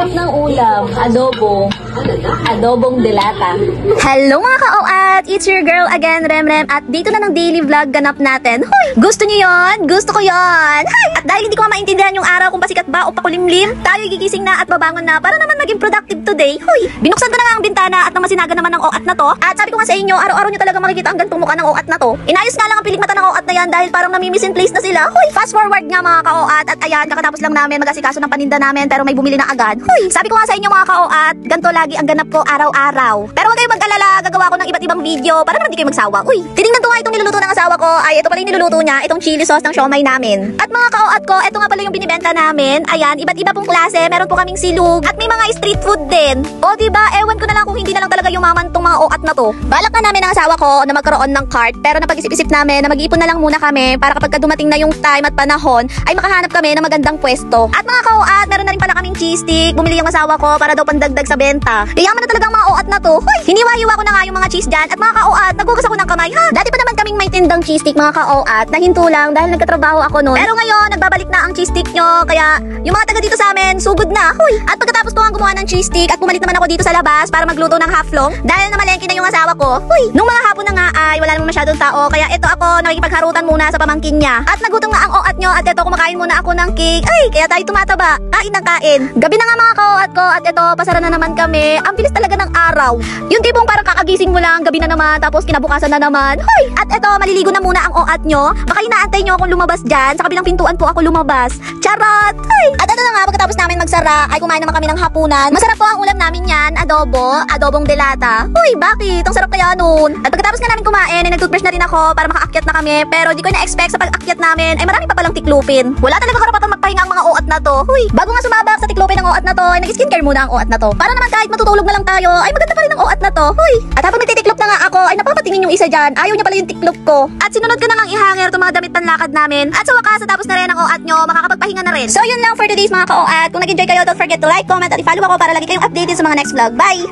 Sarap ng ulam, adobo. Adobong delata. Hello mga ka-OAT! It's your girl again, Remrem. At dito na ng daily vlog ganap natin. Hoy! Gusto niyo yon? Gusto ko yon! Hay! At dahil hindi ko maintindihan yung araw kung pasikat ba o pakulimlim, tayo gigising na at babangon na para naman maging productive today. Hoy! Binuksan ko na nga ang bintana at nang masinaga naman ng OAT na to. At sabi ko nga sa inyo, araw-araw nyo talaga makikita ang gantong mukha ng OAT na to. Inayos nga lang ang pilik mata ng OAT na yan dahil parang namimiss in place na sila. Hoy! Fast forward nga mga ka-OAT at ayan, kakatapos lang namin mag-asikaso ng paninda namin pero may bumili na agad. Hoy! Sabi ko nga sa inyo mga ka-OAT, ganito lagi ang ganap ko araw-araw. Pero huwag kayong mag-alala, gagawa ko ng iba't ibang video para naman di kayo magsawa. Uy, tinignan ko nga itong niluluto ng asawa ko. Ay, ito pala yung niluluto niya, itong chili sauce ng siomay namin. At mga ka-OAT ko, ito nga pala yung binibenta namin. Ayan, iba't iba pong klase, meron po kaming silog at may mga street food din. O diba, ewan ko na lang kung hindi na lang talaga yumaman tong mga OAT na to. Balak na namin ng asawa ko na magkaroon ng cart, pero napag-isip-isip namin na mag-iipon na lang muna kami para kapag dumating na yung time at panahon, ay makahanap kami ng magandang pwesto. At mga ka-OAT, meron na rin pala kaming cheese stick. Bumili yung asawa ko para daw pandagdag sa benta. Yaman na talagang mga OAT na to. Hoy, hiniwa-hiwa ko na nga yung mga cheese dyan. At mga ka-OAT, nagugas ako ng kamay ha. Dati pa naman kaming may tindang cheese stick mga ka-OAT. Nahinto lang dahil nagkatrabaho ako noon. Pero ngayon, nagbabalik na ang cheese stick nyo. Kaya yung mga taga dito sa amin, sugod na. Hoy, at pagkatapos ko ang gumawa ng cheese stick at bumalik naman ako dito sa labas para magluto ng half-long dahil namalengke na yung asawa ko. Hoy, nung mga hapon na nga ay wala naman masyadong tao. Kaya ito ako nakikipagharutan muna sa pamangkin niya. At nagutom nga ang OAT nyo at ito kumakain muna ako ng cake. Ay, kaya tayo tumataba. Kain ng kain. Gabi na nga mga ka-OAT ko at ito, pasara na naman kami. Ang bilis talaga ng araw. Yung tipong parang kakagising mo lang, gabi na naman, tapos kinabukasan na naman. Hoy! At eto, maliligo na muna ang OAT nyo. Baka inaantay nyo akong lumabas dyan. Sa kabilang pintuan po ako lumabas. Charot! Hoy! At eto na nga, pagkatapos namin magsara, ay kumain naman kami ng hapunan. Masarap po ang ulam namin yan. Adobo, adobong delata. Hoy, bakit? Ang sarap kaya nun. At pagkatapos nga namin kumain, ay nag-toothbrush na rin ako para makaakyat na kami. Pero di ko na-expect sa pag-akyat namin, ay marami pa palang tiklupin. Wala talaga karapatan magpahinga ang mga OAT na to. Hoy! Bago nga sumabak sa tiklupin ng OAT na to, ay nag-skincare muna ang OAT na to. Para naman kahit matutulog na lang tayo, ay maganda pa rin ang OAT na to. Hoy! At habang nagtitiklop na nga ako, ay napapatingin yung isa dyan. Ayaw niya pala yung tiklop ko. At sinunod ko na ngang ihanger itong mga damit panlakad namin. At sa wakas, tapos na rin ang OAT nyo, makakapagpahinga na rin. So yun lang for today's mga ka-OAT. Kung nag-enjoy kayo, don't forget to like, comment, at i-follow ako para lagi kayong updated sa mga next vlog. Bye!